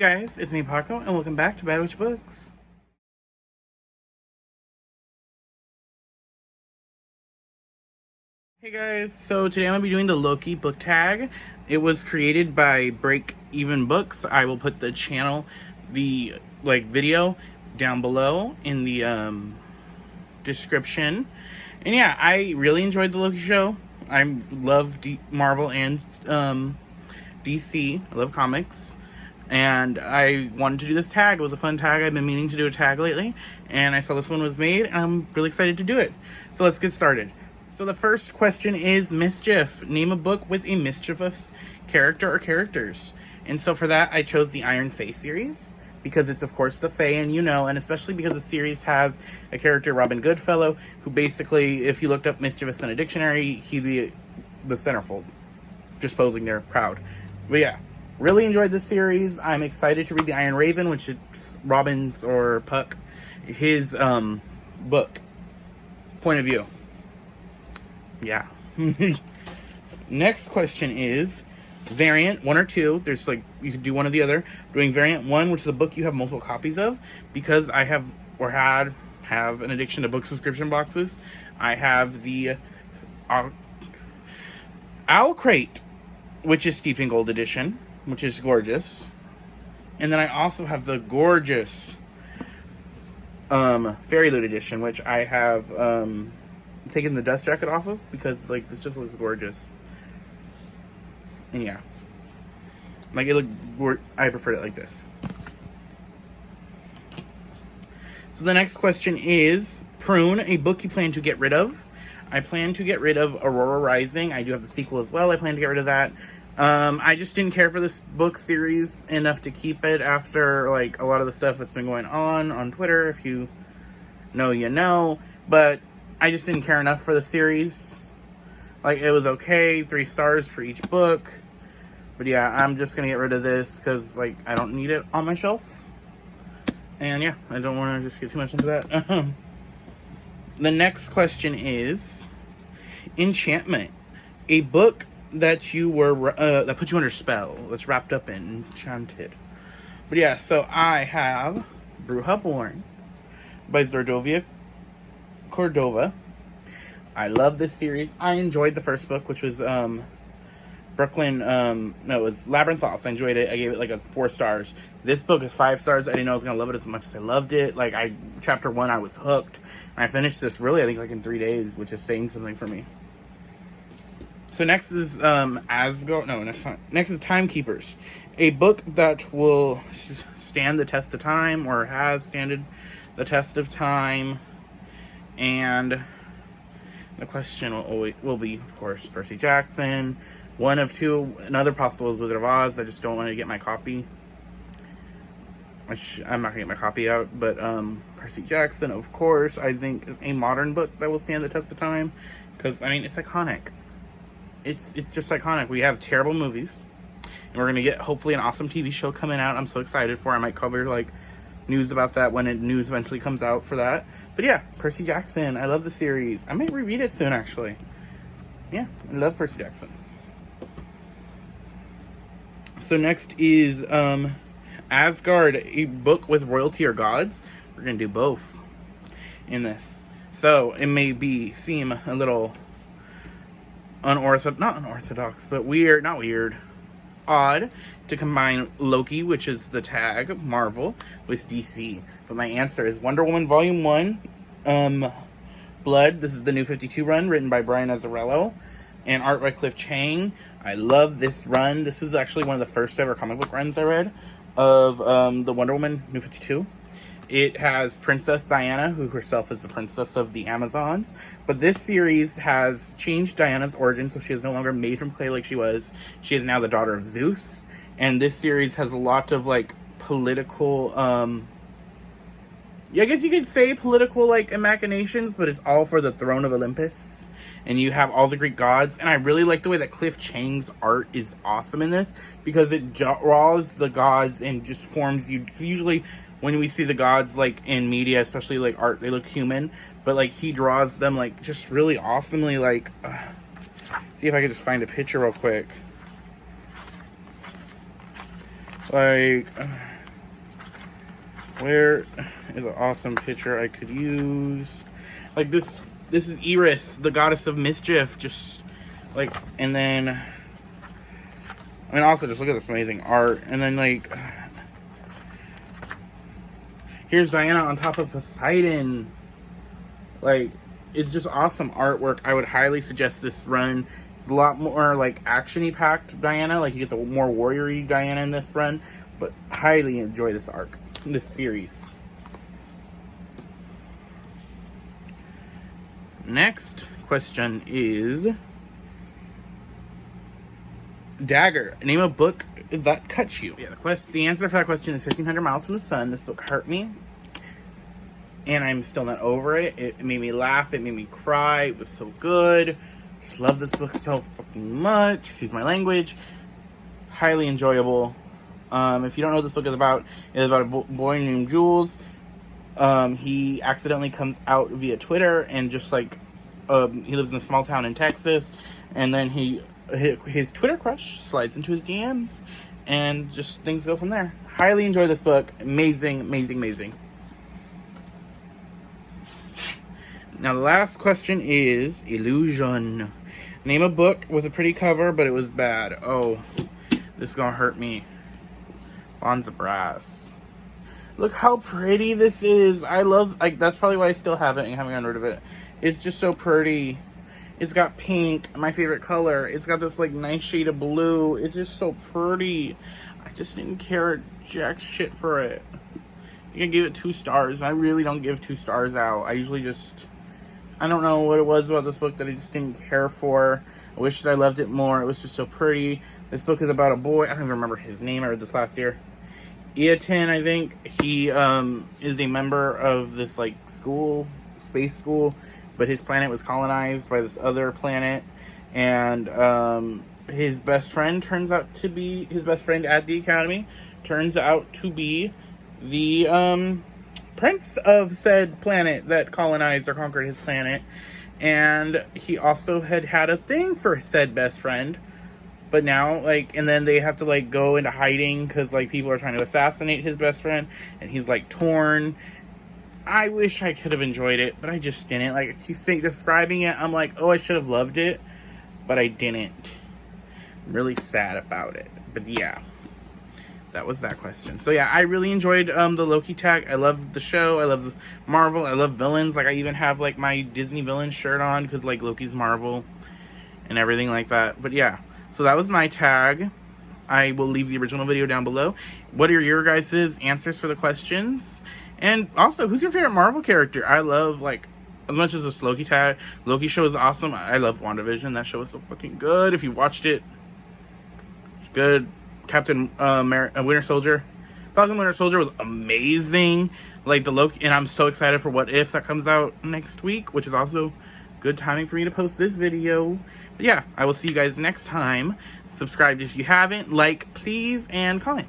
Guys, it's me Paco, and welcome back to Bad Witch Books. Hey guys, so today I'm going to be doing the Loki Book Tag. It was created by Break Even Books. I will put the channel, the video down below in the description. And yeah, I really enjoyed the Loki show. I love Marvel and DC. I love comics. And I wanted to do this tag. It was a fun tag. I've been meaning to do a tag lately. And I saw this one was made, and I'm really excited to do it. So let's get started. So the first question is Mischief. Name a book with a mischievous character or characters. And so for that, I chose the Iron Fae series. Because it's, of course, the Fae, and and especially because the series has a character, Robin Goodfellow, who basically, if you looked up mischievous in a dictionary, he'd be the centerfold. Just posing there, proud. But yeah. Really enjoyed this series. I'm excited to read The Iron Raven, which is Robin's or Puck, his book. Point of view. Yeah. Next question is variant 1 or 2. There's you could do one or the other. Doing variant 1, which is a book you have multiple copies of, because I have or have an addiction to book subscription boxes. I have the Owl Crate, which is steeped in gold edition, which is gorgeous. And then I also have the gorgeous Fairy Loot edition, which I have taken the dust jacket off of because this just looks gorgeous. And yeah, I prefer it like this. So the next question is Prune, a book you plan to get rid of. I plan to get rid of Aurora Rising. I do have the sequel as well. I plan to get rid of that. I just didn't care for this book series enough to keep it after, a lot of the stuff that's been going on Twitter. If you know, you know. But I just didn't care enough for the series. It was okay. 3 stars for each book. But yeah, I'm just going to get rid of this because, I don't need it on my shelf. And yeah, I don't want to just get too much into that. The next question is Enchantment. A book that you were that put you under spell, that's wrapped up in enchanted. But yeah, so I have Bruja Born by Zordovia Cordova. I love this series. I enjoyed the first book, which was Brooklyn. It was Labyrinth Lost. I enjoyed it. I gave it 4 stars. This book is 5 stars. I didn't know I was gonna love it as much as I loved it. Chapter 1, I was hooked. And I finished this really, I think, in 3 days, which is saying something for me. So next is next is Timekeepers, a book that will stand the test of time, or has stood the test of time. And the question will be, of course, Percy Jackson. 1 of 2. Another possible is Wizard of Oz. I just don't want to get my copy. I'm not going to get my copy out. But Percy Jackson, of course, I think is a modern book that will stand the test of time. Because, it's iconic. It's just iconic. We have terrible movies. And we're going to get, hopefully, an awesome TV show coming out. I'm so excited for it. I might cover, news about that when news eventually comes out for that. But yeah, Percy Jackson. I love the series. I might reread it soon, actually. Yeah, I love Percy Jackson. So next is Asgard, a book with royalty or gods. We're going to do both in this. So it may seem a little not unorthodox, but odd to combine Loki, which is the tag, Marvel, with DC. But my answer is Wonder Woman Volume 1, Blood. This is the New 52 run, written by Brian Azzarello, and art by Cliff Chang. I love this run. This is actually one of the first ever comic book runs I read of the Wonder Woman New 52. It has Princess Diana, who herself is the princess of the Amazons. But this series has changed Diana's origin, so she is no longer made from clay like she was. She is now the daughter of Zeus. And this series has a lot of, political, I guess you could say political, machinations, but it's all for the throne of Olympus. And you have all the Greek gods. And I really like the way that Cliff Chang's art is awesome in this, because it draws the gods and just forms you. Usually when we see the gods in media, especially art, they look human, but he draws them just really awesomely. See if I can just find a picture real quick. Where is an awesome picture I could use? Like this is Iris, the goddess of mischief. Just like, and then, I mean, also just look at this amazing art. And then like, here's Diana on top of Poseidon. Like, it's just awesome artwork. I would highly suggest this run. It's a lot more like action-y packed Diana. Like, you get the more warrior-y Diana in this run. But highly enjoy this arc, this series. Next question is Dagger. Name a book that cuts you. Yeah, the answer for that question is 1500 Miles from the Sun. This book hurt me, and I'm still not over it. It made me laugh. It made me cry. It was so good. Just love this book so fucking much. Excuse my language. Highly enjoyable. If you don't know what this book is about a boy named Jules. He accidentally comes out via Twitter, and just like, he lives in a small town in Texas, and then his Twitter crush slides into his DMs, and just things go from there. Highly enjoy this book. Amazing, amazing, amazing. Now the last question is Illusion. Name a book with a pretty cover, but it was bad. Oh, this is gonna hurt me. Bonza Brass. Look how pretty this is. I love, like, that's probably why I still have it and haven't gotten rid of it. It's just so pretty. It's got pink, my favorite color. It's got this, like, nice shade of blue. It's just so pretty. I just didn't care jack shit for it. I think I gave it 2 stars. I really don't give 2 stars out. I usually just, I don't know what it was about this book that I just didn't care for. I wish that I loved it more. It was just so pretty. This book is about a boy. I don't even remember his name. I read this last year. Eaton, I think. He is a member of this, like, school, space school, but his planet was colonized by this other planet, and his best friend turns out to be, his best friend at the academy turns out to be the prince of said planet that colonized or conquered his planet, and he also had a thing for said best friend. But now, like, and then they have to, like, go into hiding because, like, people are trying to assassinate his best friend, and he's, like, torn. I wish I could have enjoyed it, but I just didn't. Like, he's describing it, I'm like, oh, I should have loved it, but I didn't. I'm really sad about it. But yeah, that was that question. So yeah, I really enjoyed the Loki tag. I love the show. I love Marvel. I love villains. Like, I even have, like, my Disney villain shirt on because, like, Loki's Marvel and everything like that. But yeah. So that was my tag. I will leave the original video down below. What are your guys' answers for the questions? And also, who's your favorite Marvel character? I love, like, as much as this Loki tag, Loki show is awesome. I love WandaVision. That show was so fucking good. If you watched it, it's good. Captain Winter Soldier. Falcon Winter Soldier was amazing. Like, the Loki, and I'm so excited for What If that comes out next week, which is also good timing for me to post this video. But yeah, I will see you guys next time. Subscribe if you haven't, like, please, and comment.